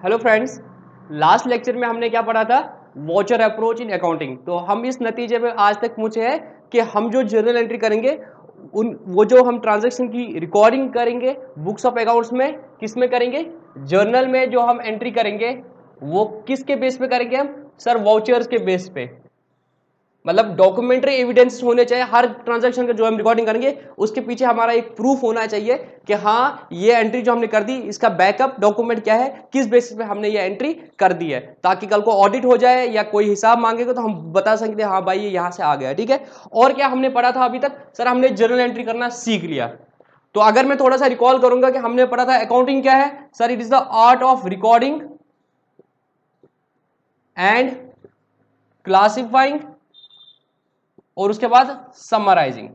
Hello friends, last lecture में हमने क्या पढ़ा था? Watcher approach in accounting. तो हम इस नतीजे में आज तक पहुंचे हैं कि हम जो जर्नल एंट्री करेंगे वो जो हम ट्रांजैक्शन की रिकॉर्डिंग करेंगे बुक्स ऑफ अकाउंट्स में, किस में करेंगे? जर्नल में जो हम एंट्री करेंगे वो किसके बेस पे करेंगे हम? सर, वाउचर्स के बेस पे। मतलब डॉक्यूमेंट्री एविडेंस होने चाहिए हर ट्रांजैक्शन का जो हम रिकॉर्डिंग करेंगे उसके पीछे हमारा एक प्रूफ होना चाहिए कि हाँ, ये एंट्री जो हमने कर दी इसका बैकअप डॉक्यूमेंट क्या है, किस बेसिस पे हमने ये एंट्री कर दी है, ताकि कल को ऑडिट हो जाए या कोई हिसाब मांगेगा तो हम बता सकते हैं हाँ भाई ये यहां से आ गया। ठीक है। और क्या हमने पढ़ा था अभी तक? सर, हमने जर्नल एंट्री करना सीख लिया। तो अगर मैं थोड़ा सा रिकॉल करूंगा कि हमने पढ़ा था अकाउंटिंग क्या है? Sir, it is the art of recording and classifying और उसके बाद समराइजिंग।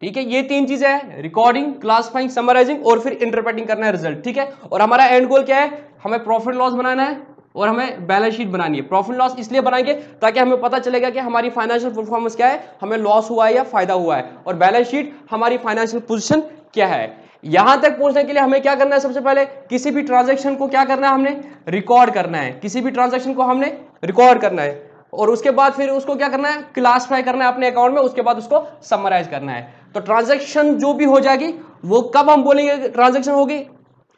ठीक है, ये तीन चीजें हैं, रिकॉर्डिंग, क्लासिफाइंग, समराइजिंग और फिर इंटरप्रेटिंग करना है रिजल्ट। ठीक है। और हमारा एंड गोल क्या है? हमें प्रॉफिट लॉस बनाना है और हमें बैलेंस शीट बनानी है। प्रॉफिट लॉस इसलिए बनाएंगे ताकि हमें पता चलेगा कि हमारी फाइनेंशियल परफॉर्मेंस क्या है, हमें लॉस हुआ है या फायदा हुआ है, और बैलेंस शीट हमारी फाइनेंशियल पोजीशन क्या है। यहां तक पहुंचने के लिए हमें क्या करना है? सबसे पहले किसी भी ट्रांजैक्शन को क्या करना है? हमने रिकॉर्ड करना है। किसी भी ट्रांजैक्शन को हमने रिकॉर्ड करना है और उसके बाद फिर उसको क्या करना है? क्लासिफाई करना है अपने अकाउंट में, उसके बाद उसको समराइज करना है। तो ट्रांजैक्शन जो भी हो जाएगी वो कब हम बोलेंगे ट्रांजैक्शन होगी,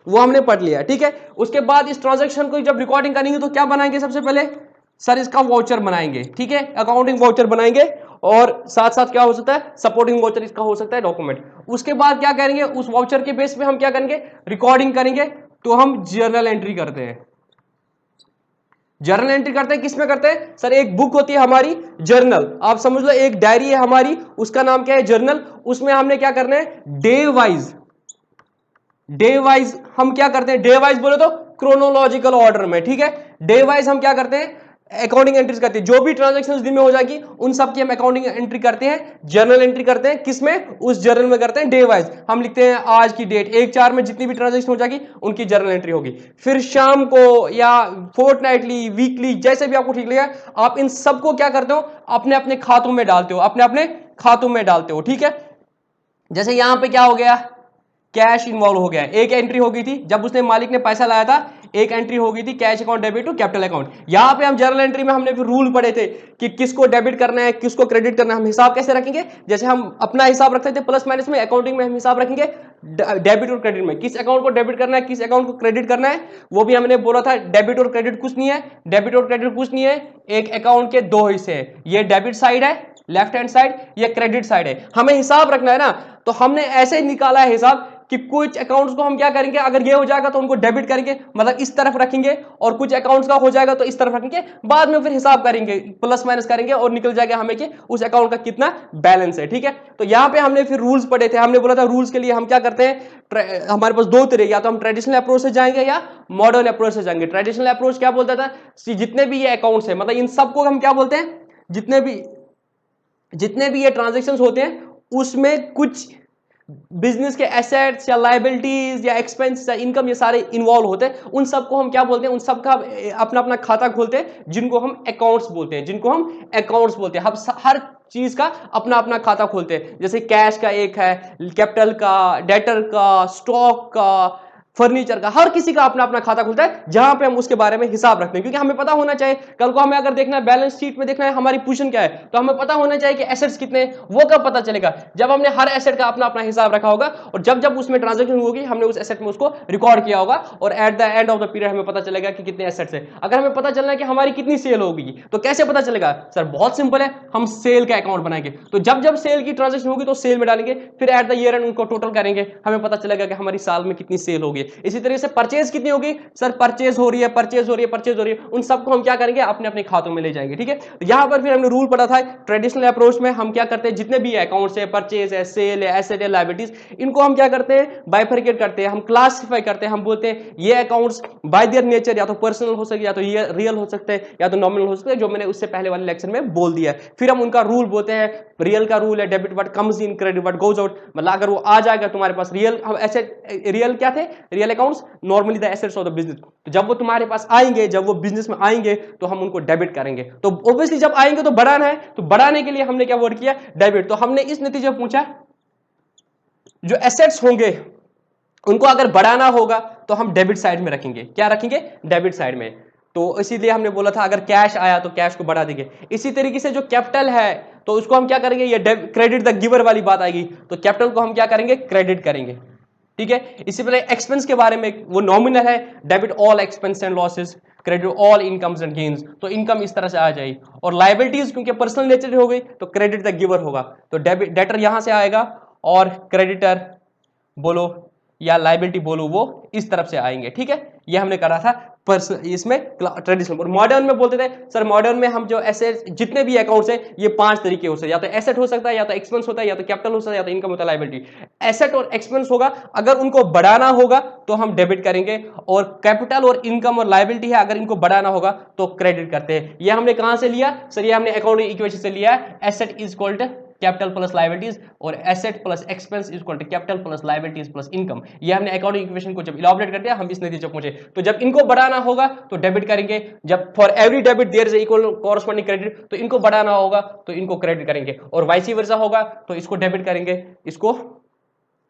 वो हमने पढ़ लिया। ठीक है। उसके बाद इस ट्रांजैक्शन को जब रिकॉर्डिंग करेंगे तो क्या बनाएंगे? सबसे पहले सर इसका वाउचर बनाएंगे। ठीक है, अकाउंटिंग वाउचर बनाएंगे और साथ साथ क्या हो सकता है? सपोर्टिंग वाउचर इसका हो सकता है डॉक्यूमेंट। उसके बाद क्या करेंगे? उस वाउचर के बेस पे हम क्या करेंगे? रिकॉर्डिंग करेंगे। तो हम जर्नल एंट्री करते हैं। जर्नल एंट्री करते हैं किस में करते हैं? सर, एक बुक होती है हमारी जर्नल, आप समझ लो एक डायरी है हमारी, उसका नाम क्या है? जर्नल। उसमें हमने क्या करना है? डे वाइज हम क्या करते हैं? डे वाइज बोले तो क्रोनोलॉजिकल ऑर्डर में। ठीक है। डे वाइज हम क्या करते हैं? अकाउंटिंग एंट्रीज करते हैं। जो भी ट्रांजैक्शंस दिन में हो जाएगी उन सब की हम अकाउंटिंग एंट्री करते हैं, जर्नल एंट्री करते हैं। किसमें? उस जर्नल में करते हैं डे वाइज। हम लिखते हैं आज की डेट, 1/4 में जितनी भी ट्रांजैक्शन हो जाएगी उनकी जर्नल एंट्री होगी। फिर शाम को या फोर्टनाइटली, वीकली, जैसे भी आपको ठीक लगेगा, आप इन सबको क्या करते हो? अपने अपने खातों में डालते हो, अपने अपने खातों में डालते हो। ठीक है। जैसे यहां पे क्या हो गया? कैश इन्वॉल्व हो गया। एक एंट्री हो गई थी जब उसने मालिक ने पैसा लाया था, एक एंट्री हो गई थी cash account debit to capital account. यहां पे हम जर्नल एंट्री में हमने फिर रूल पढ़े थे कि किसको डेबिट करना है, किसको क्रेडिट करना है। हम हिसाब कैसे रखेंगे? जैसे हम अपना हिसाब रखते थे प्लस माइनस में, अकाउंटिंग में हम हिसाब रखेंगे डेबिट और क्रेडिट में। किस अकाउंट को डेबिट करना है, किस अकाउंट को क्रेडिट करना है, वो भी हमने बोला था। डेबिट और क्रेडिट कुछ नहीं है, डेबिट और क्रेडिट कुछ नहीं है, एक अकाउंट के दो हिस्से हैं। ये डेबिट साइड है लेफ्ट हैंड साइड, ये क्रेडिट साइड है। हमें हिसाब रखना है ना, तो हमने ऐसे निकाला है हिसाब कि कुछ अकाउंट्स को हम क्या करेंगे, अगर ये हो जाएगा तो उनको डेबिट करेंगे, मतलब इस तरफ रखेंगे, और कुछ अकाउंट्स का हो जाएगा तो इस तरफ रखेंगे। बाद में फिर हिसाब करेंगे, प्लस माइनस करेंगे और निकल जाएगा हमें कि उस अकाउंट का कितना बैलेंस है। ठीक है। तो यहां पे हमने फिर रूल्स पढ़े थे। हमने बोला था रूल्स के लिए हम क्या करते हैं, हमारे पास दो तरह, या तो हम ट्रेडिशनल अप्रोच से जाएंगे या मॉडर्न अप्रोच से जाएंगे। ट्रेडिशनल अप्रोच क्या बोलता था? जितने भी ये अकाउंट्स है, मतलब इन सबको हम क्या बोलते हैं, जितने भी ये ट्रांजेक्शन्स होते हैं उसमें कुछ बिजनेस के एसेट्स या लायबिलिटीज या एक्सपेंस या इनकम ये सारे इन्वॉल्व होते हैं। उन सबको हम क्या बोलते हैं? उन सबका अपना अपना खाता खोलते हैं जिनको हम अकाउंट्स बोलते हैं, जिनको हम अकाउंट्स बोलते हैं। हम हर चीज का अपना अपना खाता खोलते हैं। जैसे कैश का एक है, कैपिटल का, डेटर का, स्टॉक का, फर्नीचर का, हर किसी का अपना अपना खाता खुलता है जहां पे हम उसके बारे में हिसाब रखते हैं। क्योंकि हमें पता होना चाहिए कल को हमें अगर देखना है बैलेंस शीट में, देखना है हमारी पोजीशन क्या है, तो हमें पता होना चाहिए कि एसेट्स कितने हैं। वो कब पता चलेगा? जब हमने हर एसेट का अपना अपना हिसाब रखा होगा और जब जब उसमें ट्रांजैक्शन होगी हमने उस एसेट में उसको रिकॉर्ड किया होगा, और at the end of the period हमें पता चलेगा कि कितने एसेट्स है। अगर हमें पता चलना है कि हमारी कितनी सेल होगी तो कैसे पता चलेगा? सर, बहुत सिंपल है, हम सेल का अकाउंट बनाएंगे। तो जब जब सेल की ट्रांजैक्शन होगी तो सेल में डालेंगे, फिर एट द ईयर एंड उनको टोटल करेंगे, हमें पता चलेगा कि हमारी साल में कितनी सेल होगी। इसी तरह से परचेज कितनी होगी? सर, परचेज हो रही है, परचेज हो रही है, परचेज हो रही है, उन सबको हम क्या करेंगे? अपने अपने खातों में ले जाएंगे। ठीक है। तो यहां पर फिर हमने रूल पढ़ा था ट्रेडिशनल अप्रोच में हम क्या करते हैं, जितने भी अकाउंट्स है, परचेज है, सेल है, एसेट है, लायबिलिटीज, इनको हम क्या करते हैं? बाइफरकेट करते हैं, हम क्लासिफाई करते हैं। हम बोलते हैं ये अकाउंट्स बाय देयर नेचर या तो पर्सनल हो सकते, या तो ये रियल हो सकते हैं, या तो नॉमिनल हो सकते हैं, जो मैंने उससे पहले वाले लेक्चर में बोल दिया है। फिर हम उनका रूल बोलते हैं। रियल का रूल है debit what comes in, credit what goes out. मतलब अगर वो आ जाएगा तुम्हारे पास रियल, हम एसेट, रियल क्या थे? Real accounts, normally the assets of the business. तो जब वो तुम्हारे पास आएंगे, जब वो बिजनेस में आएंगे तो हम उनको डेबिट करेंगे। तो ऑब्वियसली जब आएंगे तो बढ़ाना है, तो बढ़ाने के लिए हमने क्या वर्ड किया? डेबिट। तो हमने इस नतीजे पूछा जो एसेट्स होंगे उनको अगर बढ़ाना होगा तो हम डेबिट साइड में रखेंगे। क्या रखेंगे? डेबिट साइड में। तो इसीलिए हमने बोला था अगर कैश आया तो कैश को बढ़ा देंगे। इसी तरीके से जो कैपिटल है तो उसको हम क्या करेंगे? ये क्रेडिट द गिवर वाली बात आएगी, तो कैपिटल को हम क्या करेंगे? क्रेडिट करेंगे। ठीक है। इसी तरह एक्सपेंस के बारे में, वो नॉमिनल है, debit all expense and losses, credit all incomes and gains, तो इनकम इस तरह से आ जाएगी। और लायबिलिटीज क्योंकि पर्सनल नेचर हो गई तो क्रेडिट द गिवर होगा, तो डेबिट डेटर यहां से आएगा और क्रेडिटर बोलो या लायबिलिटी बोलो वो इस तरफ से आएंगे। ठीक है, ये हमने करा था इसमें ट्रेडिशनल। और मॉडर्न में बोलते थे सर, मॉडर्न में हम जो एसेट जितने भी अकाउंट्स हैं ये 5 तरीके हो सकते हैं, या तो एसेट हो सकता है, या तो एक्सपेंस होता है, या तो कैपिटल हो सकता है, या तो इनकम होता है, लायबिलिटी। एसेट और एक्सपेंस होगा, अगर उनको बढ़ाना होगा तो हम डेबिट करेंगे, और कैपिटल और इनकम और लायबिलिटी है, अगर इनको बढ़ाना होगा तो क्रेडिट करते हैं। ये हमने कहां से लिया सर? ये हमने अकाउंटिंग इक्वेशन से लिया है। Asset is equal to capital plus liabilities, और asset plus expense is equal to capital plus liabilities plus income. ये हमने अकाउंटिंग इक्वेशन को जब इलैबोरेट कर दिया हम इस नतीजे पर पहुंचे। तो जब इनको बढ़ाना होगा तो डेबिट करेंगे, जब for every debit there is equal corresponding credit, तो इनको बढ़ाना होगा तो इनको क्रेडिट करेंगे, और वाइस वर्सा होगा तो इसको डेबिट करेंगे,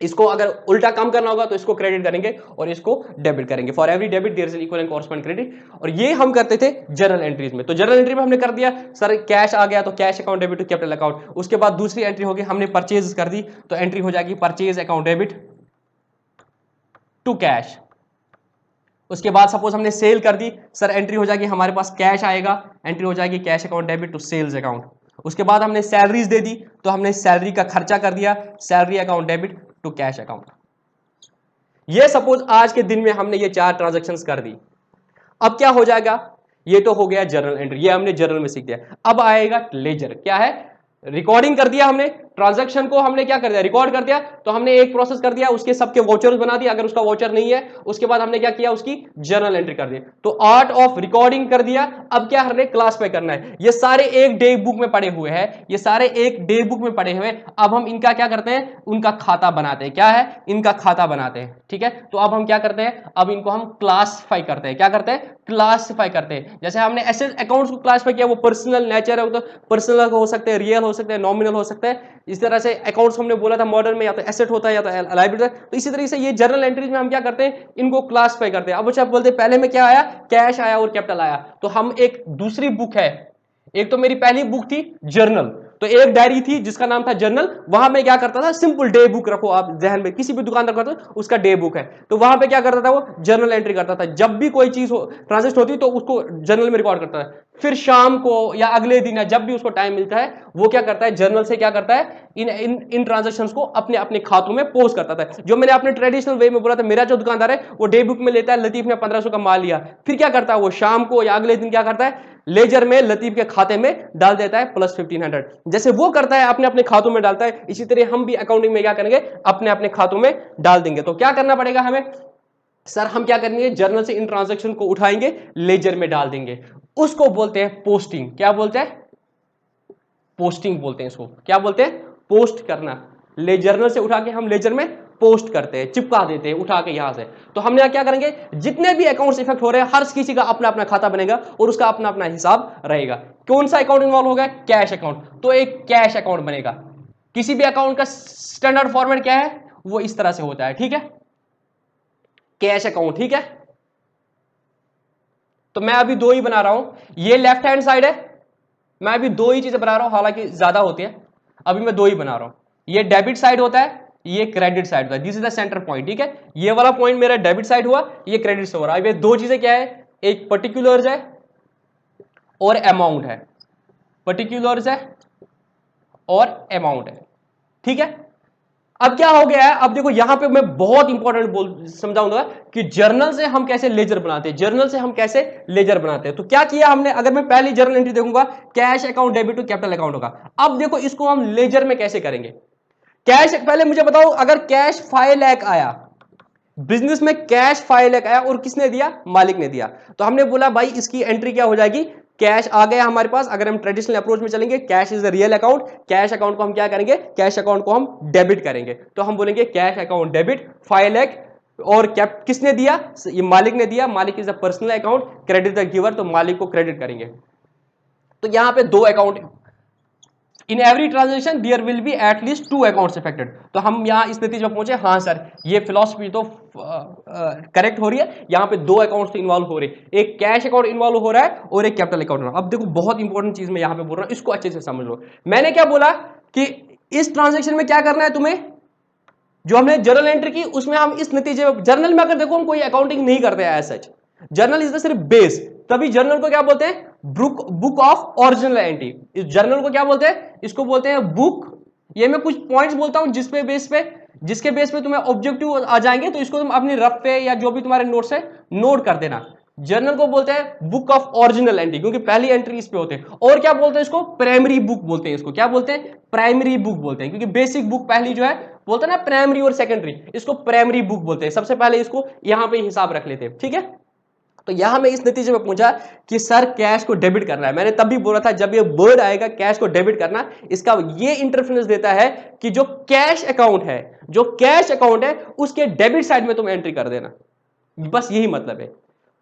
इसको अगर उल्टा काम करना होगा तो इसको क्रेडिट करेंगे और इसको डेबिट करेंगे। For every debit there is equal and corresponding credit. और ये हम करते थे जर्नल एंट्रीज में। तो जर्नल एंट्री में हमने कर दिया सर, कैश आ गया तो cash account debit to capital account. उसके बाद दूसरी एंट्री होगी, हमने परचेज कर दी तो एंट्री हो जाएगी purchase account debit to cash. उसके बाद सपोज हमने सेल कर दी सर, एंट्री हो जाएगी हमारे पास कैश आएगा, एंट्री हो जाएगी cash account debit to sales account. उसके बाद हमने सैलरीज दे दी तो हमने सैलरी का खर्चा कर दिया, salary account debit to cash account. ये सपोज आज के दिन में हमने ये 4 ट्रांजैक्शंस कर दी। अब क्या हो जाएगा? ये तो हो गया जर्नल एंट्री, ये हमने जर्नल में सीख दिया। अब आएगा लेजर। क्या है? रिकॉर्डिंग कर दिया हमने, ट्रांजैक्शन को हमने क्या कर दिया? रिकॉर्ड कर दिया। तो हमने एक प्रोसेस कर दिया, उसके सबके वोचर्स बना दिया, अगर उसका वोचर नहीं है उसके बाद हमने क्या किया? उसकी जर्नल एंट्री कर दी। तो आर्ट ऑफ रिकॉर्डिंग कर दिया। अब क्या हमने क्लासिफाई करना है। ये सारे एक डे बुक में पड़े हुए हैं, ये सारे एक डे बुक में पड़े हुए हैं। अब हम इनका क्या करते हैं? उनका खाता बनाते हैं। क्या है? इनका खाता बनाते हैं। ठीक है, तो अब हम क्या करते हैं? अब इनको हम क्लासिफाई करते हैं। क्या करते हैं? क्लासिफाई करते हैं। जैसे हमने एसेट अकाउंट्स को क्लासिफाई किया, वो पर्सनल नेचर है, तो पर्सनल हो सकते हैं, रियल हो सकते हैं, नॉमिनल हो सकते हैं। इस तरह से अकाउंट्स हमने बोला था मॉडर्न में या तो एसेट होता है या तो लायबिलिटी। तो इसी तरीके से ये जर्नल एंट्रीज में हम क्या करते हैं? इनको क्लासिफाई करते हैं। अब अच्छा बोलते हैं पहले में क्या आया? कैश आया और कैपिटल आया। तो हम एक दूसरी बुक है, एक तो मेरी पहली बुक थी जर्नल, तो एक डायरी थी जिसका नाम था जर्नल। वहां में क्या करता था? सिंपल डे बुक रखो आप जहन में, किसी भी दुकानदार का तो उसका डे बुक है, तो वहां पे क्या करता था? वो जर्नल एंट्री करता था। जब भी कोई चीज ट्रांजेक्शन होती तो उसको जर्नल में रिकॉर्ड करता है। फिर शाम को या अगले दिन या जब भी उसको टाइम मिलता है वो क्या करता है? जर्नल से क्या करता है? इन ट्रांजेक्शंस को अपने अपने खातों में पोस्ट करता था। जो मैंने अपने ट्रेडिशनल वे में बोला था, मेरा जो दुकानदार है वो डे बुक में लेता है, लतीफ ने 1500 का माल लिया, फिर क्या करता है? वो शाम को या अगले दिन क्या करता है? लेजर में लतीफ के खाते में डाल देता है प्लस 1500। जैसे वो करता है अपने अपने खातों में डालता है, इसी तरह हम भी अकाउंटिंग में क्या करेंगे? अपने अपने खातों में डाल देंगे। तो क्या करना पड़ेगा हमें सर? हम क्या करेंगे? जर्नल से इन ट्रांजैक्शन को उठाएंगे, लेजर में डाल देंगे। उसको बोलते हैं पोस्टिंग। क्या बोलते हैं? पोस्टिंग बोलते हैं इसको। क्या बोलते हैं? पोस्ट करना। ले जर्नल से उठा के हम लेजर में पोस्ट करते हैं, चिपका देते हैं उठा के यहां से। तो हमने क्या करेंगे? जितने भी अकाउंट्स इफेक्ट हो रहे हैं हर किसी का अपना अपना खाता बनेगा और उसका अपना अपना हिसाब रहेगा। कौन सा अकाउंट इन्वॉल्व होगा? Cash account. तो एक कैश अकाउंट बनेगा। किसी भी अकाउंट का स्टैंडर्ड फॉर्मेट क्या है? वो इस तरह से होता है। ठीक है, कैश अकाउंट। ठीक है, तो मैं अभी 2 ही बना रहा हूं। ये लेफ्ट हैंड साइड है, मैं अभी 2 ही चीजें बना रहा हूं, हालांकि ज्यादा होती है, अभी मैं 2 ही बना रहा हूं। ये डेबिट साइड होता है, ये क्रेडिट साइड होता है। This is the centre point. ठीक है, ये वाला पॉइंट मेरा डेबिट साइड हुआ, ये क्रेडिट से हो रहा है। अब ये 2 चीजें क्या है? एक पर्टिकुलर्स है और अमाउंट है। पर्टिकुलर्स है और अमाउंट है। ठीक है, अब क्या हो गया है? अब देखो यहां पे मैं बहुत इंपॉर्टेंट बोल समझाऊंगा कि जर्नल से हम कैसे लेजर बनाते हैं, जर्नल से हम कैसे लेजर बनाते हैं। तो क्या किया हमने? अगर मैं पहली जर्नल एंट्री देखूंगा, cash account debit to capital account होगा। अब देखो इसको हम लेजर में कैसे करेंगे? कैश, पहले मुझे बताओ, अगर कैश 5 लाख आया, बिजनेस में कैश 5 लाख आया और किसने दिया? मालिक ने दिया। तो हमने बोला भाई इसकी एंट्री क्या हो जाएगी? कैश आ गया हमारे पास। अगर हम ट्रेडिशनल अप्रोच में चलेंगे, cash is the real account, cash account को हम क्या करेंगे? कैश अकाउंट को हम डेबिट करेंगे। तो हम बोलेंगे कैश अकाउंट डेबिट 5 लाख, और किसने दिया? ये मालिक ने दिया। मालिक is a personal account, credit the giver, तो मालिक को क्रेडिट करेंगे। तो यहां पे 2 account in every transaction there will be at least 2 accounts affected. तो हम यहाँ इस नतीजे पर पहुंचे, हाँ सर ये फिलॉसफी तो करेक्ट हो रही है, यहाँ पे 2 अकाउंट्स तो इन्वॉल्व हो रहे हैं, एक कैश अकाउंट इन्वॉल्व हो रहा है और एक कैपिटल अकाउंट। अब देखो बहुत इंपॉर्टेंट चीज मैं यहाँ पे बोल रहा हूँ, इसको अच्छे से समझ लो। मैंने क्या बोला कि इस ट्रांजेक्शन में क्या करना है तुम्हें, जो हमने जर्नल एंट्री की उसमें हम इस नतीजे, जर्नल में अगर देखो हम कोई अकाउंटिंग नहीं करते हैं as such, journal is the सिर्फ बेस, तभी जर्नल को क्या बोलते हैं, बुक ऑफ ओरिजिनल एंट्री। इस जर्नल को क्या बोलते हैं, इसको बोलते हैं बुक। ये मैं कुछ पॉइंट्स बोलता हूं जिसके बेस पे तुम्हें ऑब्जेक्टिव आ जाएंगे, तो इसको तुम अपनी रफ पे या जो भी तुम्हारे नोट्स है नोट कर देना। जर्नल को बोलते हैं बुक ऑफ ओरिजिनल एंट्री, क्योंकि पहली एंट्री इस पे होते हैं। और क्या बोलते हैं इसको, प्राइमरी बुक बोलते हैं। इसको क्या बोलते हैं, प्राइमरी बुक बोलते हैं, क्योंकि बेसिक बुक पहली जो है बोलते हैं ना प्राइमरी और सेकेंडरी, इसको प्राइमरी बुक बोलते हैं। सबसे पहले इसको यहां पे हिसाब रख लेते हैं, ठीक है। तो यहां मैं इस नतीजे में पहुंचा कि सर कैश को डेबिट करना है। मैंने तब भी बोला था जब ये वर्ड आएगा कैश को डेबिट करना, इसका ये इंटरफेरेंस देता है कि जो कैश अकाउंट है उसके डेबिट साइड में तुम एंट्री कर देना, बस यही मतलब है।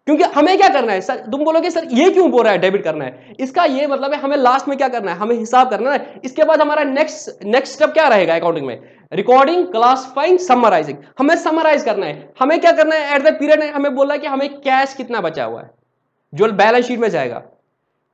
क्योंकि हमें क्या करना है सर, तुम बोलोगे सर ये क्यों बोल रहा है डेबिट करना है, इसका ये मतलब है हमें लास्ट में क्या करना है, हमें हिसाब करना है। इसके बाद हमारा नेक्स्ट स्टेप क्या रहेगा अकाउंटिंग में, रिकॉर्डिंग, क्लासिफाइंग, समराइजिंग। हमें समराइज करना है, हमें क्या करना है एट द पीरियड, हमें बोला है कि हमें कैश कितना बचा हुआ है जो बैलेंस शीट में जाएगा,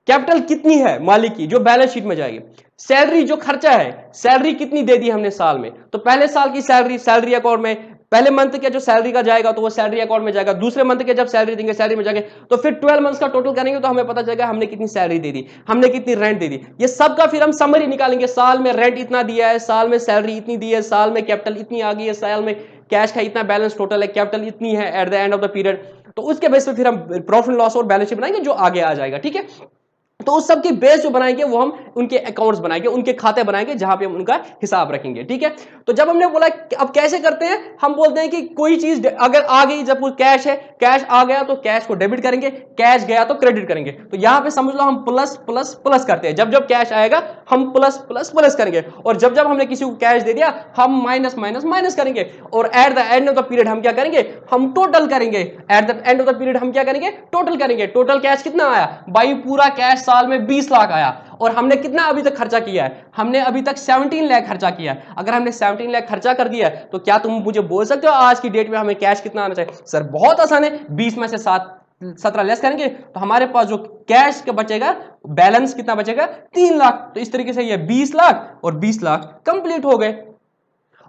कैपिटल कितनी है मालिक की जो बैलेंस शीट में जाएगी, सैलरी जो खर्चा है, सैलरी कितनी दे दी हमने साल में, तो पहले साल की सैलरी अकाउंट में, पहले मंथ के जो सैलरी का जाएगा तो वो सैलरी अकाउंट में जाएगा, दूसरे मंथ के जब सैलरी देंगे सैलरी में जाएंगे, तो फिर 12 मंथ्स का टोटल करेंगे तो हमें पता चलेगा हमने कितनी सैलरी दे दी, हमने कितनी रेंट दे दी। ये सब का फिर हम समरी निकालेंगे, साल में रेंट इतना दिया है, साल में सैलरी इतनी दी है, साल में कैपिटल इतनी आ गई है, साल में कैश का इतना बैलेंस टोटल है, कैपिटल इतनी है at the end of the period. तो उसके बेस पे फिर हम प्रॉफिट एंड लॉस और बैलेंस शीट बनाएंगे जो आगे आ जाएगा, ठीक है। तो उस सब की बेस जो बनाएंगे वो हम उनके अकाउंट्स बनाएंगे, उनके खाते बनाएंगे जहां पे हम उनका हिसाब रखेंगे, ठीक है। तो जब हमने बोला अब कैसे करते हैं, हम बोलते हैं कि कोई चीज अगर आ गई, जब कैश है, कैश आ गया तो कैश को डेबिट करेंगे, कैश गया तो क्रेडिट करेंगे। तो यहां पे समझ लो हम प्लस प्लस प्लस करते हैं, जब जब कैश आएगा हम प्लस प्लस प्लस करेंगे, और जब जब हमने किसी को कैश दे दिया हम माइनस माइनस माइनस करेंगे, और at the end of the period हम क्या करेंगे, हम टोटल करेंगे। At the end of the period हम क्या करेंगे, टोटल करेंगे। टोटल कैश कितना आया भाई, पूरा कैश साल में 20 लाख आया, और हमने कितना अभी तक खर्चा किया है, हमने अभी तक 17 लाख खर्चा किया है। अगर हमने 17 लाख खर्चा कर दिया है तो क्या तुम मुझे बोल सकते हो आज की डेट में हमें कैश कितना आना चाहिए? सर बहुत आसान है, 20 में से 17 लेस करेंगे तो हमारे पास जो कैश का बचेगा, बैलेंस कितना बचेगा, 3 लाख। तो इस तरीके से ये 20 लाख और 20 लाख कंप्लीट हो गए।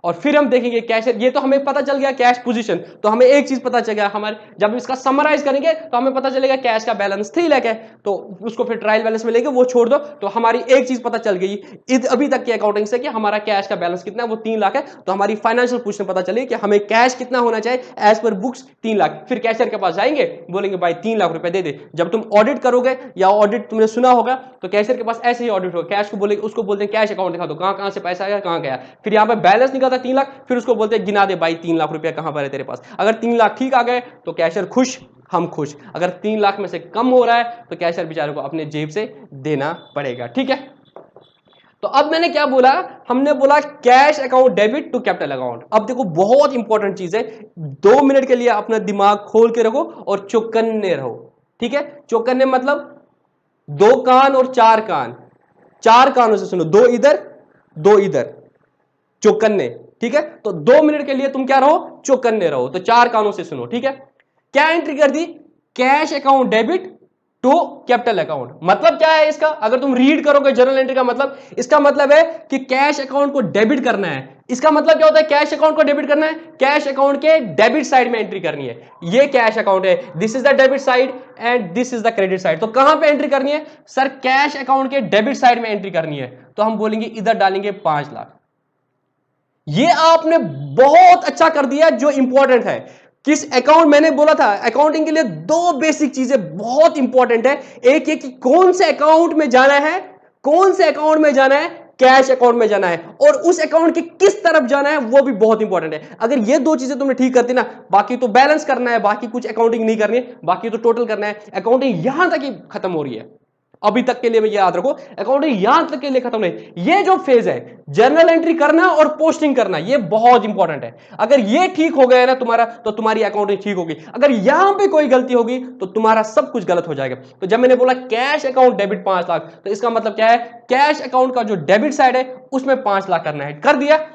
और फिर हम देखेंगे कैश, ये तो हमें पता चल गया कैश पोजीशन, तो हमें एक चीज पता चल गया, हमारे जब इसका समराइज करेंगे तो हमें पता चलेगा कैश का बैलेंस 3 लाख है, तो उसको फिर ट्रायल बैलेंस में लेंगे, वो छोड़ दो। तो हमारी एक चीज पता चल गई अभी तक की अकाउंटिंग से कि हमारा कैश का बैलेंस कितना है, वो 3 लाख है। तो हमारी फाइनेंशियल पोजीशन पता चली कि हमें कैश कितना होना चाहिए एज पर बुक्स, 3 लाख। फिर कैशियर के पास जाएंगे, बोलेंगे भाई 3 लाख रुपए दे दे। जब तुम ऑडिट करोगे या ऑडिट तुमने सुना होगा तो कैशियर के पास ऐसे ही ऑडिट होगा, कैश को बोलेंगे, उसको बोलते हैं कैश अकाउंट दिखा दो, कहां कहां से पैसा आया कहां गया। फिर यहाँ पे बैलेंस निकलता 3 लाख, फिर उसको बोलते हैं गिना दे भाई 3 लाख रुपया कहां पर है तेरे पास। अगर 3 लाख ठीक आ गए तो कैशियर खुश, हम खुश। अगर 3 लाख में से कम हो रहा है तो कैशियर बेचारे को अपने जेब से देना पड़ेगा, ठीक है। तो अब मैंने क्या बोला, हमने बोला cash account debit to capital account. अब देखो बहुत इंपॉर्टेंट चीज है, 2 मिनट के लिए अपना दिमाग खोल के रखो और चौकन्ने रहो, ठीक है। चौकन्ने मतलब 2 कान और 4 कान, 4 कानों से सुनो, 2 इधर 2 इधर, चौकन्ने, ठीक है। तो 2 मिनट के लिए तुम क्या रहो, चौकन्ने रहो। तो 4 कानों से सुनो, ठीक है। क्या एंट्री कर दी, cash account debit to capital account. मतलब क्या है इसका, अगर तुम रीड करोगे जर्नल एंट्री का मतलब, इसका मतलब है कि कैश अकाउंट को डेबिट करना है। इसका मतलब क्या होता है, कैश अकाउंट को डेबिट करना है, कैश अकाउंट के डेबिट साइड में एंट्री करनी है। ये कैश अकाउंट है, this is the debit side and this is the credit side. तो कहां पे एंट्री करनी है सर, कैश अकाउंट के डेबिट साइड में एंट्री करनी है। तो हम बोलेंगे इधर डालेंगे 5 लाख। ये आपने बहुत अच्छा कर दिया, जो इंपॉर्टेंट है किस अकाउंट, मैंने बोला था अकाउंटिंग के लिए 2 बेसिक चीजें बहुत इंपॉर्टेंट है। एक ये कि कौन से अकाउंट में जाना है, कौन से अकाउंट में जाना है, कैश अकाउंट में जाना है, और उस अकाउंट के किस तरफ जाना है वो भी बहुत इंपॉर्टेंट है। अगर ये 2 चीजें तुमने ठीक करती ना, बाकी तो बैलेंस करना है, बाकी कुछ अकाउंटिंग नहीं करनी है, बाकी तो टोटल करना है। अकाउंटिंग यहां तक ही खत्म हो रही है। अभी तक के लिए मैं याद रखो, अकाउंटिंग यहां तक के लिए खत्म नहीं। ये जो फेज है जर्नल एंट्री करना और पोस्टिंग करना, ये बहुत इंपॉर्टेंट है। अगर ये ठीक हो गया ना तुम्हारा, तो तुम्हारी अकाउंटिंग ठीक होगी। अगर यहां पे कोई गलती होगी तो तुम्हारा सब कुछ गलत हो जाएगा। तो जब मैंने बोला कैश अकाउंट डेबिट 5 लाख, तो इसका मतलब क्या है, कैश अकाउंट का जो डेबिट साइड है उसमें 5 लाख करना है, कर दिया।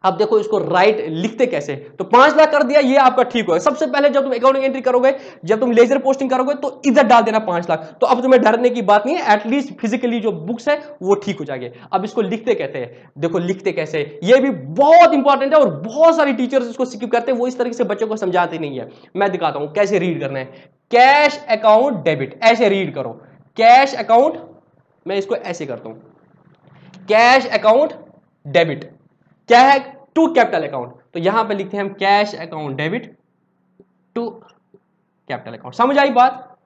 अब देखो इसको राइट लिखते कैसे, तो 5 लाख कर दिया, ये आपका ठीक होगा। सबसे पहले जब तुम अकाउंटिंग एंट्री करोगे, जब तुम लेजर पोस्टिंग करोगे, तो इधर डाल देना 5 लाख। तो अब तुम्हें डरने की बात नहीं है, एटलीस्ट फिजिकली जो बुक्स है वो ठीक हो जाएगी। अब इसको लिखते कहते हैं, देखो लिखते कैसे, ये भी बहुत इंपॉर्टेंट है और बहुत सारी टीचर्स इसको स्किप करते हैं, वो इस तरीके से बच्चों को समझाते नहीं है। मैं दिखाता हूं कैसे रीड करना है। कैश अकाउंट डेबिट, ऐसे रीड करो। कैश अकाउंट, मैं इसको ऐसे करता हूं, कैश अकाउंट डेबिट क्या है, टू कैपिटल अकाउंट। तो यहां पे लिखते हैं हम cash account debit to capital account. समझ आई बात?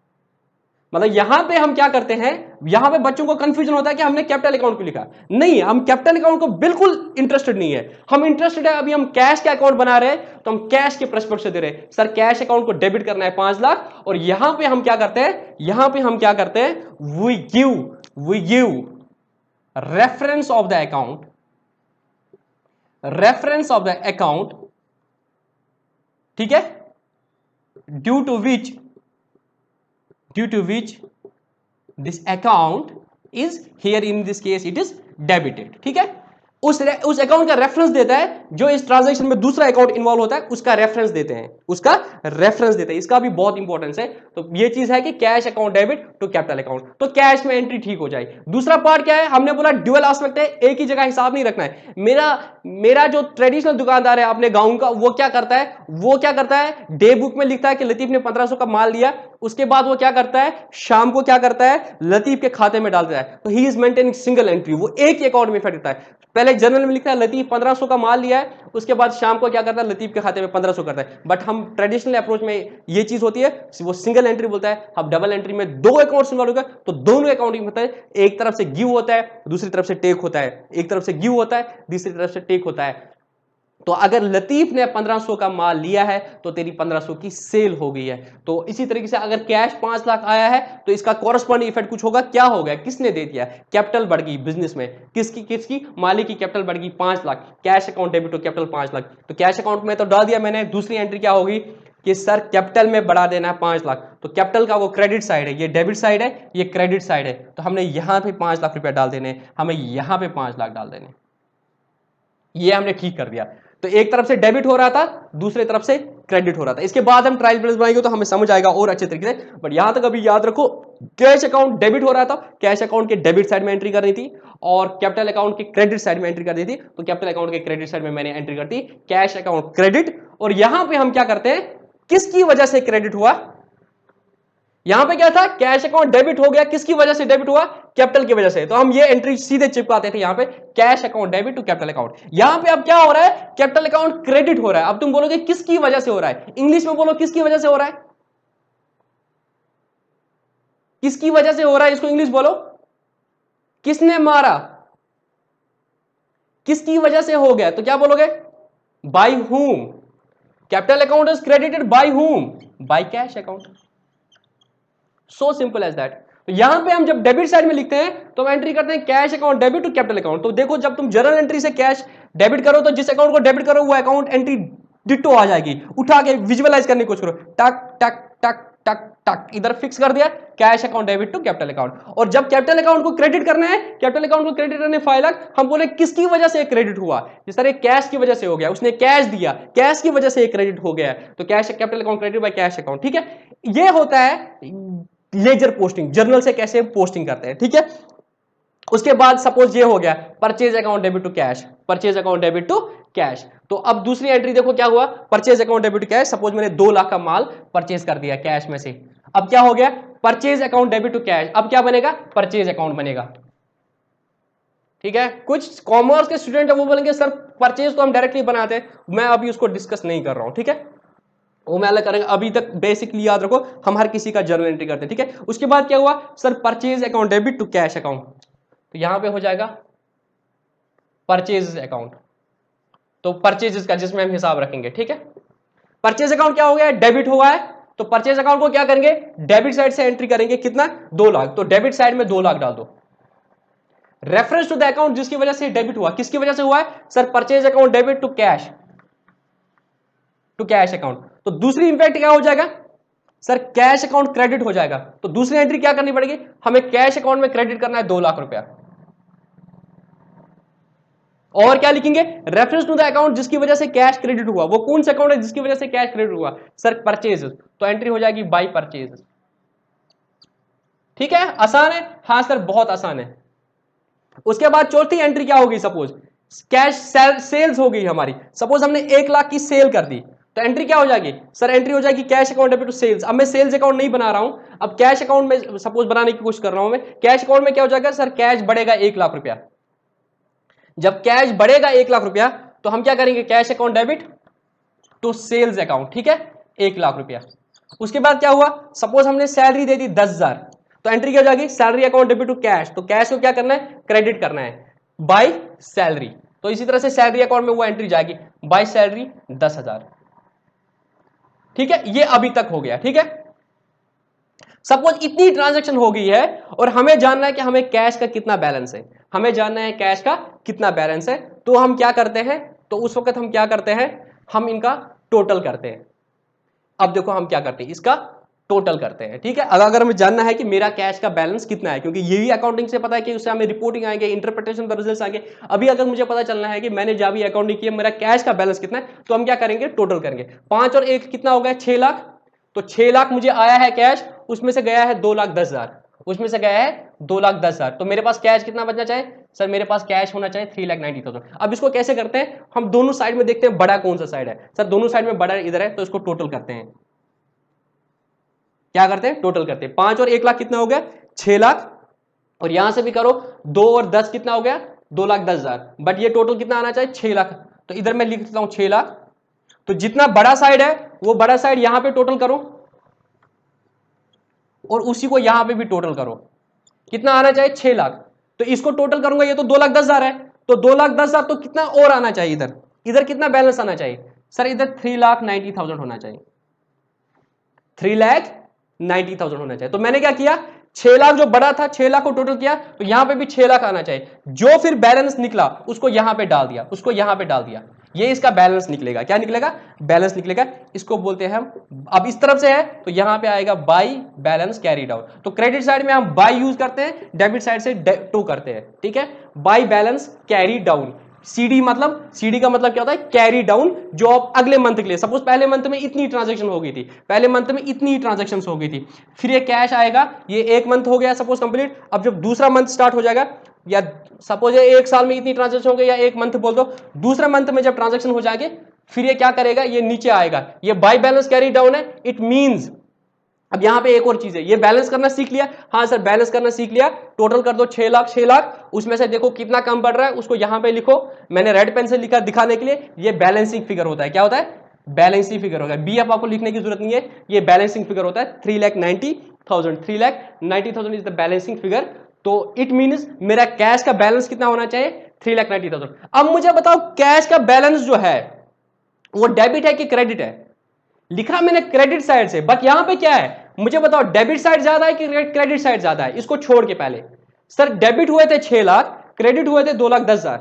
मतलब यहां पे हम क्या करते हैं, यहां पे बच्चों को कंफ्यूजन होता है कि हमने कैपिटल अकाउंट क्यों लिखा। नहीं, हम कैपिटल अकाउंट को बिल्कुल इंटरेस्टेड नहीं है। हम इंटरेस्टेड है, अभी हम कैश का अकाउंट बना रहे हैं, तो हम कैश के पर्सपेक्टिव से दे रहे हैं, सर कैश अकाउंट को डेबिट करना है 5 लाख। और यहां पे हम क्या करते हैं, यहां पे हम क्या करते हैं, we give reference of the account, reference of the account, ठीक है, due to which this account is here, in this case it is debited. ठीक है, उस अकाउंट का रेफरेंस देता है, जो इस ट्रांजैक्शन में दूसरा अकाउंट इन्वॉल्व होता है उसका रेफरेंस देते हैं, उसका रेफरेंस देते हैं। इसका भी बहुत इंपॉर्टेंस है। तो ये चीज है कि cash account debit to capital account, तो कैश में एंट्री ठीक हो जाए। दूसरा पार्ट क्या है, हमने बोला ड्यूअल एस्पेक्ट है, एक ही जगह हिसाब नहीं रखना है। मेरा जो ट्रेडिशनल दुकानदार है अपने गांव का, वो क्या करता है, डे बुक में लिखता है कि लतीफ ने 1500 का माल लिया, उसके बाद वो क्या करता है, शाम को क्या करता है, लतीफ के खाते में डालता है। तो he is maintaining single entry, वो एक ही अकाउंट में इफेक्ट देता है। पहले जर्नल में लिखता है लतीफ 1500 का माल लिया है, उसके बाद शाम को क्या करता है, लतीफ के खाते में 1500 करता है। बट हम ट्रेडिशनल अप्रोच में ये चीज होती है, वो सिंगल एंट्री बोलता है। अब डबल एंट्री में दो अकाउंट्स इन्वॉल्व होगा, तो दोनों अकाउंटिंग होता है, एक तरफ से गिव होता है, दूसरी तरफ से टेक होता है, एक तरफ से गिव होता है, दूसरी तरफ से टेक होता है। तो अगर लतीफ ने 1500 का माल लिया है, तो तेरी 1500 की सेल हो गई है। तो इसी तरीके से अगर कैश 5 लाख आया है, तो इसका कॉरस्पॉन्डिंग इफेक्ट कुछ होगा, क्या हो गया, किसने दे दिया, कैपिटल बढ़ गई बिजनेस में, किसकी मालिक की कैपिटल बढ़ गई 5 lakh, cash account debit to capital 5 lakh. तो कैश अकाउंट में तो डाल दिया मैंने। दूसरी एंट्री क्या होगी कि सर कैपिटल में बढ़ा देना है 5 लाख, तो कैपिटल का वो क्रेडिट साइड है, ये डेबिट साइड है, ये क्रेडिट साइड है। तो हमने यहां पे 5 लाख रुपया डाल देने, हमें यहां पे 5 लाख डाल देने, ये हमने ठीक कर दिया। तो एक तरफ से डेबिट हो रहा था, दूसरे तरफ से क्रेडिट हो रहा था। इसके बाद हम ट्रायल बैलेंस बनाएंगे तो हमें समझ आएगा और अच्छे तरीके से। बट यहां तक अभी याद रखो, कैश अकाउंट डेबिट हो रहा था, कैश अकाउंट के डेबिट साइड में एंट्री करनी थी, और कैपिटल अकाउंट के क्रेडिट साइड में एंट्री करनी थी। तो कैपिटल अकाउंट के क्रेडिट साइड में मैंने एंट्री कर दी, कैश अकाउंट क्रेडिट। और यहां पे हम क्या करते हैं, किसकी वजह से क्रेडिट हुआ, यहां पे क्या था, कैश अकाउंट डेबिट हो गया, किसकी वजह से डेबिट हुआ, कैपिटल की वजह से। तो हम ये एंट्री सीधे चिपकाते थे यहां पे, cash account debit to capital account. यहां पे अब क्या हो रहा है, कैपिटल अकाउंट क्रेडिट हो रहा है। अब तुम बोलोगे किसकी वजह से हो रहा है, इंग्लिश में बोलो किसकी वजह से हो रहा है, किसकी वजह से हो रहा है, इसको इंग्लिश बोलो, किसने मारा, किसकी वजह से हो गया, तो क्या बोलोगे, by whom, capital account is credited by whom, by cash account. So simple as that. तो यहां पे हम जब डेबिट साइड में लिखते हैं, तो हम एंट्री करते हैं cash account debit to capital account. तो देखो जब तुम जर्नल एंट्री से कैश डेबिट करो, तो जिस अकाउंट को डेबिट करो वो अकाउंट एंट्री डिट्टो आ जाएगी। उठा के विजुअलाइज करने की कोशिश करो, टक टक टक टक टक, इधर फिक्स कर दिया, cash account debit to capital account. और जब कैपिटल अकाउंट को क्रेडिट करना है, कैपिटल अकाउंट को क्रेडिट करने 5 लाख, हम बोले किसकी वजह से क्रेडिट हुआ, जिस तरह कैश की वजह से हो गया, उसने कैश दिया, कैश की वजह से क्रेडिट हो गया, तो cash capital account credit by cash account. ठीक है, ये होता है लेजर पोस्टिंग, जर्नल से कैसे पोस्टिंग करते हैं। ठीक है, उसके बाद सपोज ये हो गया purchase account debit to cash, purchase account debit to cash. तो अब दूसरी एंट्री देखो क्या हुआ, purchase account debit to cash. Suppose मैंने 2 लाख का माल परचेज कर दिया कैश में से, अब क्या हो गया, purchase account debit to cash. अब क्या बनेगा, परचेज अकाउंट बनेगा। ठीक है, कुछ कॉमर्स के स्टूडेंट है वो बोलेंगे सर परचेज तो हम डायरेक्टली बनाते हैं, मैं अभी उसको डिस्कस नहीं कर रहा हूं। ठीक है, वो मैं अलग करेंगे, अभी तक बेसिकली याद रखो हम हर किसी का जर्नल एंट्री करते हैं। ठीक है, उसके बाद क्या हुआ, sir purchase account debit to cash account, तो यहां पे हो जाएगा परचेज अकाउंट, तो परचेज का जिसमें हम हिसाब रखेंगे। ठीक है, परचेज अकाउंट क्या हो गया, डेबिट हुआ है, तो परचेज अकाउंट को क्या करेंगे, डेबिट साइड से एंट्री करेंगे, कितना 2 लाख, तो डेबिट साइड में 2 लाख डाल दो। रेफरेंस टू द अकाउंट जिसकी वजह से डेबिट हुआ, किसकी वजह से हुआ है sir, purchase account debit to cash, to cash account. तो दूसरी इंपैक्ट क्या हो जाएगा सर, कैश अकाउंट क्रेडिट हो जाएगा। तो दूसरी एंट्री क्या करनी पड़ेगी, हमें कैश अकाउंट में क्रेडिट करना है 2 लाख रुपया। और क्या लिखेंगे, रेफरेंस टू द अकाउंट जिसकी वजह से कैश क्रेडिट हुआ, वो कौन सा अकाउंट है जिसकी वजह से कैश क्रेडिट हुआ सर, परचेज। तो एंट्री हो जाएगी बाय परचेज। ठीक है, आसान है, हाँ सर बहुत आसान है। उसके बाद चौथी एंट्री क्या होगी, सपोज कैश सेल्स हो गई हमारी, सपोज हमने 1 लाख की सेल कर दी, तो एंट्री क्या हो जाएगी सर, एंट्री हो जाएगी cash account debit to sales. अब मैं सेल्स अकाउंट नहीं बना रहा हूं, अब कैश अकाउंट में सपोज बनाने की कोशिश कर रहा हूं मैं। कैश अकाउंट में क्या हो जाएगा सर, कैश बढ़ेगा 1 लाख रुपया। जब कैश बढ़ेगा 1 लाख रुपया तो हम क्या करेंगे, cash account debit to sales account, ठीक है 1 लाख रुपया। उसके बाद क्या हुआ, सपोज हमने सैलरी दे दी 10,000, तो एंट्री क्या हो जाएगी, salary account debit to cash, तो कैश को क्या करना है, क्रेडिट करना है बाय सैलरी। तो इसी तरह से सैलरी अकाउंट में वो एंट्री जाएगी बाय सैलरी 10,000। ठीक है, ये अभी तक हो गया। ठीक है, सपोज इतनी ट्रांजैक्शन हो गई है और हमें जानना है कि हमें कैश का कितना बैलेंस है, हमें जानना है कैश का कितना बैलेंस है। तो हम क्या करते हैं, तो उस वक्त हम क्या करते हैं, हम इनका टोटल करते हैं। अब देखो हम क्या करते हैं, इसका टोटल करते हैं। ठीक है, अगर हमें जानना है कि मेरा कैश का बैलेंस कितना है, क्योंकि ये भी अकाउंटिंग से पता है कि उससे हमें रिपोर्टिंग आएंगे, इंटरप्रिटेशन द रिजल्ट्स आएंगे। अभी अगर मुझे पता चलना है कि मैंने जब भी अकाउंटिंग किया मेरा कैश का बैलेंस कितना है, तो हम क्या करेंगे, टोटल करेंगे। 5 और 1 कितना हो गया, 6 लाख। तो 6 लाख मुझे आया है कैश, उसमें से गया है 2,10,000, उसमें से गया है 2,10,000। तो मेरे पास कैश कितना बचना चाहिए सर, मेरे पास कैश होना चाहिए 3,90,000। अब इसको कैसे करते हैं, हम दोनों साइड में देखते हैं बड़ा कौन सा साइड है सर, दोनों साइड में बड़ा इधर है, तो इसको टोटल करते हैं। क्या करते हैं, टोटल करते हैं। 5 और 1 लाख कितना हो गया, 6 लाख। और यहां से भी करो 2 और 10 कितना हो गया, 2,10,000। बट ये टोटल कितना आना चाहिए, 6 लाख। तो इधर मैं लिख देता हूं 6 लाख। तो जितना बड़ा साइड है वो बड़ा साइड यहां पे टोटल करो और उसी को यहां पे भी टोटल करो, कितना आना चाहिए 6 लाख। तो इसको टोटल करूंगा, ये तो 2,10,000 है, तो 2,10,000 तो कितना और आना चाहिए इधर, इधर कितना बैलेंस आना चाहिए सर, इधर 3,90,000 होना चाहिए, 3,90,000 होना चाहिए। तो मैंने क्या किया, 6 लाख जो बड़ा था 6 लाख को टोटल किया, तो यहां पे भी 6 लाख आना चाहिए। जो फिर बैलेंस निकला उसको यहां पे डाल दिया, उसको यहां पे डाल दिया, ये इसका बैलेंस निकलेगा। क्या निकलेगा, बैलेंस निकलेगा। इसको बोलते हैं हम, अब इस तरफ से है तो यहां पे आएगा बाय बैलेंस कैरी डाउन। तो क्रेडिट साइड में हम बाय यूज करते हैं, डेबिट साइड से टू करते हैं। ठीक है, by balance carry down. CD मतलब, सीडी का मतलब क्या होता है, कैरी डाउन, जो आप अगले मंथ के लिए, सपोज पहले मंथ में इतनी ट्रांजैक्शन हो गई थी, पहले मंथ में इतनी ट्रांजैक्शन हो गई थी, फिर ये कैश आएगा, ये 1 मंथ हो गया सपोज कंप्लीट। अब जब दूसरा मंथ स्टार्ट हो जाएगा, या सपोज ये 1 साल में इतनी ट्रांजैक्शन हो गई, या 1 मंथ बोल दो, दूसरे मंथ में जब ट्रांजैक्शन हो जाएंगे, फिर ये क्या करेगा, ये नीचे आएगा, ये बाय बैलेंस कैरी डाउन है। इट मींस, अब यहां पे एक और चीज है, ये बैलेंस करना सीख लिया, हाँ सर बैलेंस करना सीख लिया। टोटल कर दो 6 लाख, 6 लाख, उसमें से देखो कितना कम बढ़ रहा है, उसको यहां पे लिखो। मैंने रेड पेन से लिखा दिखाने के लिए, ये बैलेंसिंग फिगर होता है। क्या होता है, बैलेंसिंग फिगर होता है। बीएफ आपको लिखने की जरूरत नहीं है, ये बैलेंसिंग फिगर होता है। 3,90,000, 3,90,000 इज द बैलेंसिंग फिगर। तो इट मीन्स मेरा कैश का बैलेंस कितना होना चाहिए, 3,90,000। अब मुझे बताओ कैश का बैलेंस जो है वो डेबिट है कि क्रेडिट है। लिखा मैंने क्रेडिट साइड से, बट यहां पे क्या है मुझे बताओ, डेबिट साइड ज्यादा है कि क्रेडिट साइड ज्यादा है। इसको छोड़ के पहले, सर डेबिट हुए थे 6 लाख, क्रेडिट हुए थे 2,10,000,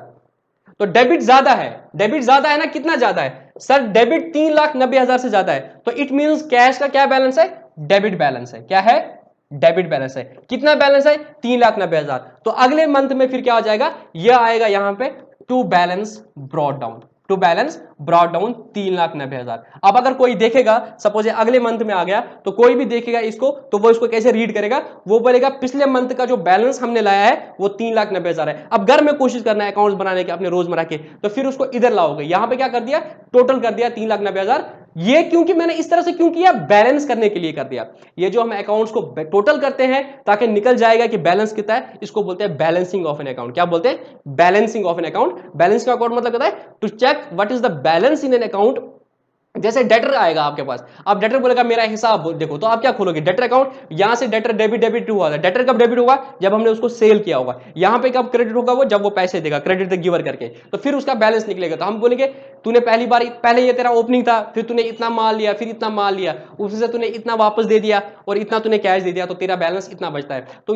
तो डेबिट ज्यादा है। डेबिट ज्यादा है ना, कितना ज्यादा है सर, डेबिट 3,90,000 से ज्यादा है। तो इट मींस कैश का क्या बैलेंस है, डेबिट बैलेंस है। क्या है, डेबिट बैलेंस है। कितना बैलेंस है, 3,90,000। तो अगले मंथ में फिर क्या आ जाएगा, यह आएगा यहां पे to balance brought down, to balance brought down 3,90,000। अब अगर कोई देखेगा, सपोज अगले मंथ में आ गया, तो कोई भी देखेगा इसको, तो वो इसको कैसे रीड करेगा, वो बोलेगा पिछले मंथ का जो बैलेंस हमने लाया है वो 3,90,000 है। अब घर में कोशिश करना है अकाउंट्स बनाने के अपने रोजमर्रा के, तो फिर उसको इधर लाओगे, यहां पे क्या कर दिया, टोटल कर दिया 3,90,000। ये क्योंकि मैंने इस तरह से क्यों किया, बैलेंस करने के लिए कर दिया। ये जो हम अकाउंट्स को टोटल करते हैं ताकि निकल जाएगा कि बैलेंस कितना है, इसको बोलते हैं बैलेंसिंग ऑफ एन अकाउंट। क्या बोलते हैं, balancing of an account. Balancing account मतलब क्या होता है, to check what is the balance in an account जैसे डेटर आएगा आपके पास, आप डेटर बोलेगा मेरा हिसाब देखो, तो आप क्या खोलोगे, डेटर अकाउंट, यहां से डेटर डेबिट डेबिट हुआ था, डेटर कब डेबिट होगा, जब हमने उसको सेल किया होगा, यहां पे कब क्रेडिट होगा, वो जब वो पैसे देगा, क्रेडिट द गिवर करके, तो फिर उसका बैलेंस निकलेगा। तो हम बोलेंगे तूने पहली बार, पहले ये तेरा ओपनिंग था, फिर तूने इतना माल लिया, फिर इतना माल लिया, उससे तूने इतना वापस दे दिया और इतना तूने कैश दे दिया, तो तेरा बैलेंस इतना बचता है। तो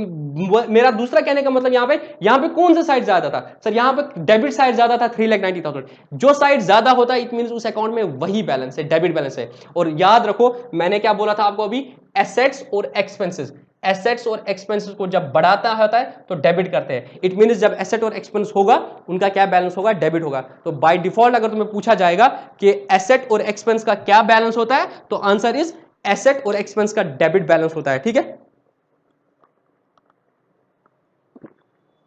मेरा दूसरा कहने का मतलब यहाँ पे कौन सा साइड ज्यादा था सर, यहाँ पे डेबिट साइड ज्यादा था 3,90,000, जो साइड ज्यादा होता है इट मींस उस अकाउंट में वही बैलेंस है, डेबिट बैलेंस है। और याद रखो मैंने क्या बोला था आपको अभी, एसेट्स और एक्सपेंसेस, एसेट्स और एक्सपेंसेस को जब बढ़ाता होता है तो डेबिट करते हैं, इट मींस जब एसेट और एक्सपेंस होगा उनका क्या बैलेंस होगा, डेबिट होगा। तो बाय डिफॉल्ट अगर तुम्हें पूछा जाएगा कि एसेट और एक्सपेंस का क्या बैलेंस होता है, तो आंसर इज एसेट और एक्सपेंस का डेबिट बैलेंस होता है, ठीक है,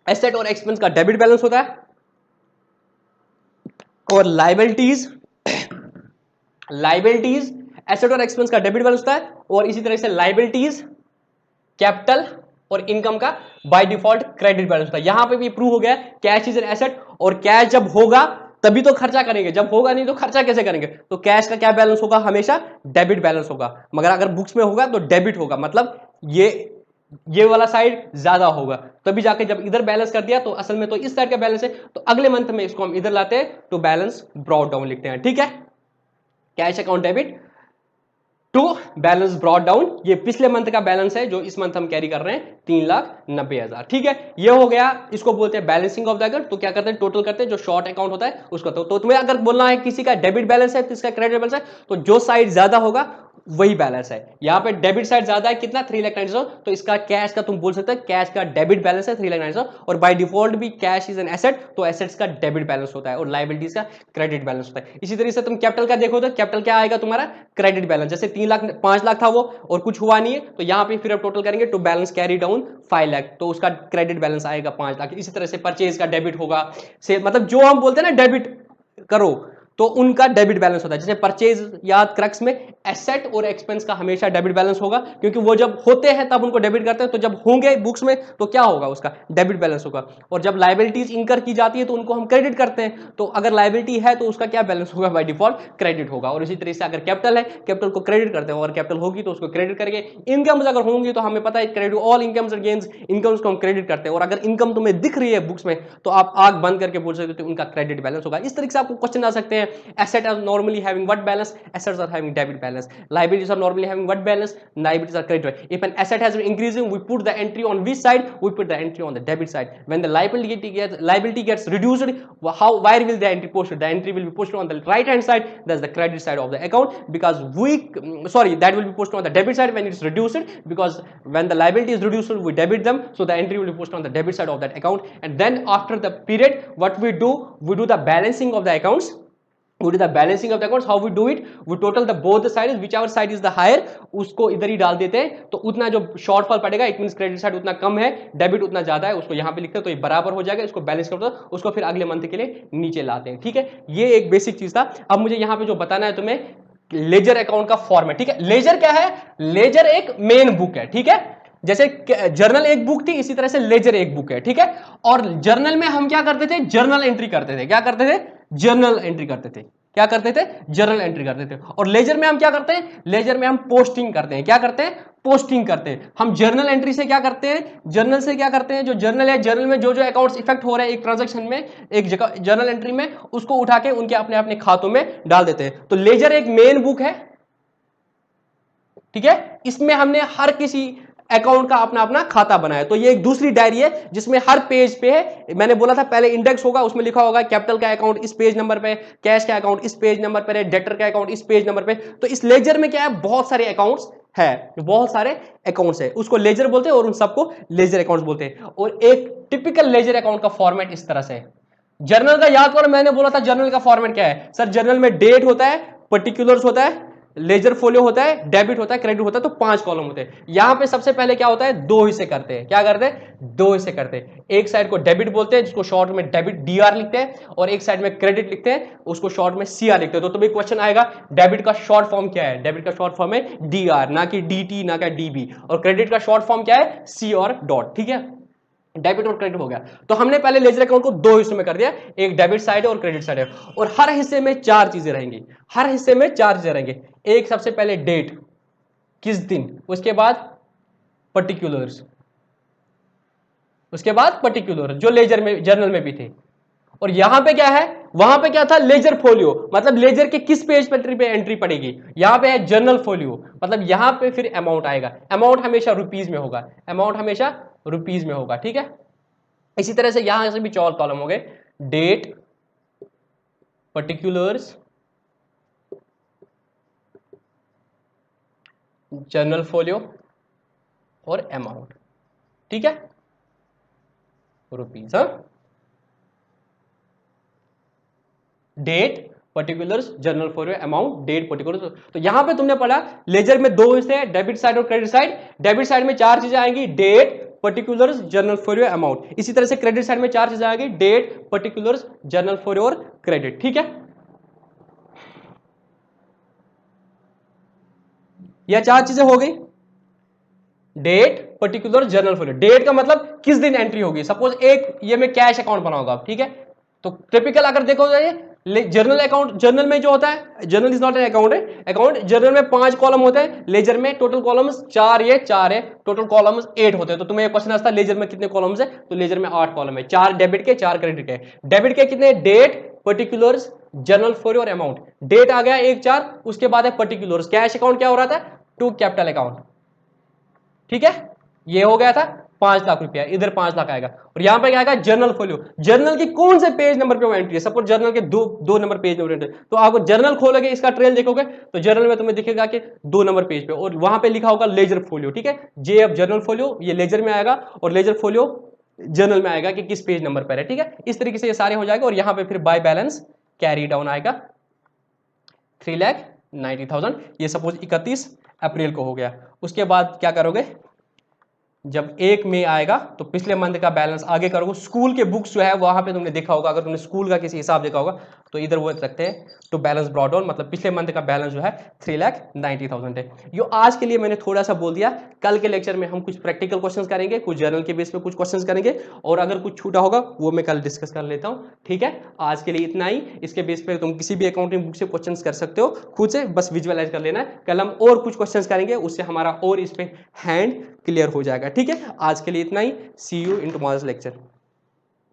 एसेट और एक्सपेंस का डेबिट बैलेंस होता है। और लाइबिलिटीज, लाइबिलिटीज एसेट और एक्सपेंस का डेबिट बैलेंस होता है, और इसी तरह से लाइबिलिटीज, कैपिटल और इनकम का बाय डिफॉल्ट क्रेडिट बैलेंस होता है। यहां पे भी प्रूव हो गया कैश इज एन एसेट, और कैश जब होगा तभी तो खर्चा करेंगे, जब होगा नहीं तो खर्चा कैसे करेंगे, तो कैश का क्या बैलेंस होगा, हमेशा डेबिट बैलेंस होगा, मगर अगर बुक्स में होगा तो डेबिट होगा, मतलब ये वाला साइड ज्यादा होगा, तभी जाके जब इधर बैलेंस कर दिया तो असल में तो इस साइड का बैलेंस है, तो अगले मंथ में इसको हम इधर लाते हैं तो बैलेंस ब्रॉट डाउन लिखते हैं, ठीक है, cash account debit to balance brought down, ये पिछले मंथ का बैलेंस है जो इस मंथ हम कैरी कर रहे हैं 3,90,000, ठीक है, ये हो गया, इसको बोलते हैं बैलेंसिंग ऑफ द अकाउंट। तो क्या करते हैं, टोटल करते हैं, जो शॉर्ट अकाउंट होता है उसको, तो तुम्हें अगर बोलना है किसी का डेबिट बैलेंस है किसका क्रेडिट बैलेंस है, तो जो साइड ज्यादा होगा वही बैलेंस है। यहां पे डेबिट साइड ज्यादा है कितना, 3,90,000, तो इसका कैश का तुम बोल सकते हो कैश का डेबिट बैलेंस है 3,90,000, और बाय डिफॉल्ट भी कैश इज एन एसेट, तो एसेट्स का डेबिट बैलेंस होता है और लायबिलिटीज का क्रेडिट बैलेंस होता है। इसी तरह से तुम कैपिटल का देखो तो कैपिटल क्या आएगा तुम्हारा, क्रेडिट बैलेंस, जैसे 5 लाख था वो और कुछ हुआ नहीं है, तो यहां पे फिर अब टोटल करेंगे to balance carry down 5 lakh, तो उसका क्रेडिट बैलेंस आएगा 5 लाख। इसी तरह से परचेज का डेबिट होगा, से मतलब जो हम बोलते हैं ना डेबिट करो, तो उनका डेबिट बैलेंस होता है। जैसे परचेज याद क्रक्स में एसेट और एक्सपेंस का हमेशा डेबिट बैलेंस होगा, क्योंकि वो जब होते हैं तब उनको डेबिट करते हैं, तो जब होंगे बुक्स में तो क्या होगा, उसका डेबिट बैलेंस होगा। और जब लायबिलिटीज इंकर की जाती है तो उनको हम क्रेडिट करते हैं, तो अगर लायबिलिटी है तो उसका क्या बैलेंस होगा, बाय डिफॉल्ट क्रेडिट होगा। और इसी तरह से अगर कैपिटल है, कैपिटल को क्रेडिट करते हैं, और कैपिटल होगी तो उसको क्रेडिट करेंगे। इनकम्स अगर होंगी तो हमें पता है credit all incomes and gains, incomes को हम क्रेडिट करते हैं, और अगर इनकम तुम्हें दिख रही है बुक्स में तो आप आंख बंद करके बोल सकते हो उनका क्रेडिट बैलेंस होगा। इस तरीके से आपको क्वेश्चन आ सकते हैं, asset normally having what balance, assets are having debit balance, liabilities are normally having what balance, liabilities are credit. If an asset has been increasing, we put the entry on which side, we put the entry on the debit side. When the liability gets reduced, where will the entry pushed, the entry will be pushed on the right hand side, that's the credit side of the account, because that will be pushed on the debit side when it's reduced, because when the liability is reduced we debit them, so the entry will be pushed on the debit side of that account. And then after the period what we do the balancing of the accounts, we do the balancing of the accounts. How we do it, we total the both the sides, whichever side is the higher उसको इधर ही डाल देते हैं, तो उतना जो shortfall पड़ेगा it means credit side उतना कम है, डेबिट उतना ज्यादा है, उसको यहां पे लिखते हैं तो ये बराबर हो जाएगा, इसको बैलेंस करते हैं, उसको फिर अगले मंथ के लिए नीचे लाते हैं, ठीक है। ये एक बेसिक चीज था। अब मुझे यहां पे जो बताना है तुम्हें, लेजर अकाउंट का फॉर्मेट, ठीक है। लेजर क्या है, लेजर एक मेन बुक है, ठीक है, जैसे जर्नल एक बुक थी इसी तरह से लेजर एक बुक है, ठीक है। और जर्नल में हम क्या करते थे, जर्नल एंट्री करते थे, क्या करते थे, जर्नल एंट्री करते थे, क्या करते थे, जर्नल एंट्री करते थे। और लेजर में हम क्या करते हैं, लेजर में हम पोस्टिंग करते हैं, क्या करते हैं, पोस्टिंग करते हैं। हम जर्नल एंट्री से क्या करते हैं, जर्नल से क्या करते हैं, जो जर्नल है, जर्नल में जो जो अकाउंट्स इफेक्ट हो रहे हैं एक ट्रांजैक्शन में, एक जगह जर्नल एंट्री में, उसको उठा के उनके अपने अपने खातों में डाल देते हैं। तो लेजर एक मेन बुक है, ठीक है, इसमें हमने हर किसी अकाउंट का अपना अपना खाता बनाया। तो ये एक दूसरी डायरी है जिसमें हर पेज पे है, मैंने बोला था पहले इंडेक्स होगा, उसमें लिखा होगा कैपिटल का अकाउंट इस पेज नंबर पे, कैश का अकाउंट इस पेज नंबर पे है, डेटर का अकाउंट इस पेज नंबर पे। तो इस लेजर में क्या है, बहुत सारे अकाउंट्स है, बहुत सारे अकाउंट्स है, उसको लेजर बोलते हैं और उन सबको लेजर अकाउंट्स बोलते हैं। और एक टिपिकल लेजर अकाउंट का फॉर्मेट इस तरह से है। जर्नल का याद करो, मैंने बोला था जर्नल का फॉर्मेट क्या है सर, जर्नल में डेट होता है, पर्टिकुलर्स होता है, लेजर फोलियो होता है, डेबिट होता है, क्रेडिट होता है, तो 5 कॉलम होते हैं। यहां पे सबसे पहले क्या होता है, 2 हिस्से करते हैं, क्या करते हैं, 2 हिस्से करते हैं। एक साइड को डेबिट बोलते हैं जिसको शॉर्ट में डेबिट डीआर लिखते हैं, और एक साइड में क्रेडिट लिखते हैं उसको शॉर्ट में सीआर लिखते हैं। तो तुम्हें क्वेश्चन आएगा डेबिट का शॉर्ट फॉर्म क्या है, डेबिट का शॉर्ट फॉर्म है डीआर, ना कि डीटी, ना कि डीबी, और क्रेडिट का शॉर्ट फॉर्म क्या है, सी और डॉट, ठीक है। डेबिट और क्रेडिट हो गया। तो हमने पहले लेजर अकाउंट को दो हिस्सों में कर दिया, एक डेबिट साइड है और क्रेडिट साइड है, और हर हिस्से में चार चीजें रहेंगी, हर हिस्से में चार चीजें रहेंगी। एक सबसे पहले डेट, किस दिन, उसके बाद पर्टिकुलर्स, उसके बाद पर्टिकुलर जो लेजर में जर्नल में भी थे, और यहां पे क्या है, वहां पे क्या था, लेजर फोलियो, मतलब लेजर के किस पेज पे एंट्री पड़ेगी, यहां पे है जर्नल फोलियो, मतलब यहां पे फिर अमाउंट आएगा, अमाउंट हमेशा रुपीज में होगा, अमाउंट हमेशा रुपीज में होगा, ठीक है। इसी तरह से यहां से भी 4 कॉलम हो गए, डेट, पर्टिकुलर्स, जर्नल फोलियो और अमाउंट, ठीक है, रुपीज। हाँ, date, particulars, journal folio, amount, date, particulars. तो यहां पे तुमने पढ़ा लेजर में दो हिस्से हैं, डेबिट साइड और क्रेडिट साइड। डेबिट साइड में चार चीजें आएंगी, date, particulars, journal folio, amount. इसी तरह से क्रेडिट साइड में चार चीजें आएंगी, डेट, पर्टिकुलर्स, जर्नल फोलियो और क्रेडिट, ठीक है। यह चार चीजें हो गई, date, particular, journal folio. Date का मतलब किस दिन एंट्री होगी, सपोज एक ये मैं कैश अकाउंट बनाऊंगा, ठीक है। तो टिपिकल अगर देखो जर्नल अकाउंट, जर्नल में जो होता है, journal is not an account, है अकाउंट। जर्नल में 5 कॉलम होते हैं, लेजर में टोटल कॉलम्स 4, ये 4 है, टोटल कॉलम्स 8 होते हैं। तो तुम्हें क्वेश्चन आता है लेजर में कितने कॉलम्स है, तो लेजर में 8 कॉलम है, 4 डेबिट के, 4 क्रेडिट के। डेबिट के कितने, डेट, पर्टिकुलर्स, जर्नल फोलियो और अमाउंट। डेट आ गया 1 4, उसके बाद है पर्टिकुलर्स। कैश अकाउंट क्या हो रहा था, टू कैपिटल अकाउंट, ठीक है। ये हो गया था 5 लाख रुपया, इधर 5 लाख आएगा, और यहां पे क्या आएगा, जर्नल फोलियो। जर्नल की कौन से पेज नंबर पे वो एंट्री है, सपोज जर्नल के दो नंबर पेज नंबर एंट्री, तो आपको जर्नल खोलोगे, इसका ट्रेल देखोगे, तो जर्नल में तुम्हें दिखेगा कि 2 नंबर पेज पे, और वहां पे लिखा होगा लेजर फोलियो, ठीक है। जे अब जर्नल फोलियो ये लेजर में आएगा, और लेजर फोलियो जर्नल में आएगा कि किस पेज नंबर पर है, ठीक है। इस तरीके से ये सारे हो जाएगा, और यहां पे फिर बाय बैलेंस कैरी डाउन आएगा 3,90,000। ये सपोज 31 अप्रैल को हो गया। उसके बाद क्या करोगे, जब 1 मई आएगा तो पिछले मंथ का बैलेंस आगे करोगे। स्कूल के बुक्स जो है वहां पे तुमने देखा होगा, अगर तुमने स्कूल का किसी हिसाब देखा होगा तो इधर वो रखते हैं तो बैलेंस ब्रॉट डाउन, मतलब पिछले मंथ का बैलेंस जो है 3,90,000 है। यो आज के लिए मैंने थोड़ा सा बोल दिया, कल के लेक्चर में हम कुछ प्रैक्टिकल क्वेश्चंस करेंगे, कुछ जर्नल के बेस पे कुछ क्वेश्चंस करेंगे, और अगर कुछ छूटा होगा वो मैं कल डिस्कस कर लेता हूँ, ठीक है। आज के लिए इतना ही। इसके बेस पे तुम किसी भी अकाउंटिंग बुक से क्वेश्चंस कर सकते हो, खुद से बस विजुअलाइज कर लेना है। कल हम और कुछ क्वेश्चंस करेंगे, उससे हमारा और इस पे हैंड क्लियर हो जाएगा, ठीक है। आज के लिए इतना ही, सी यू इन टुमारोज लेक्चर।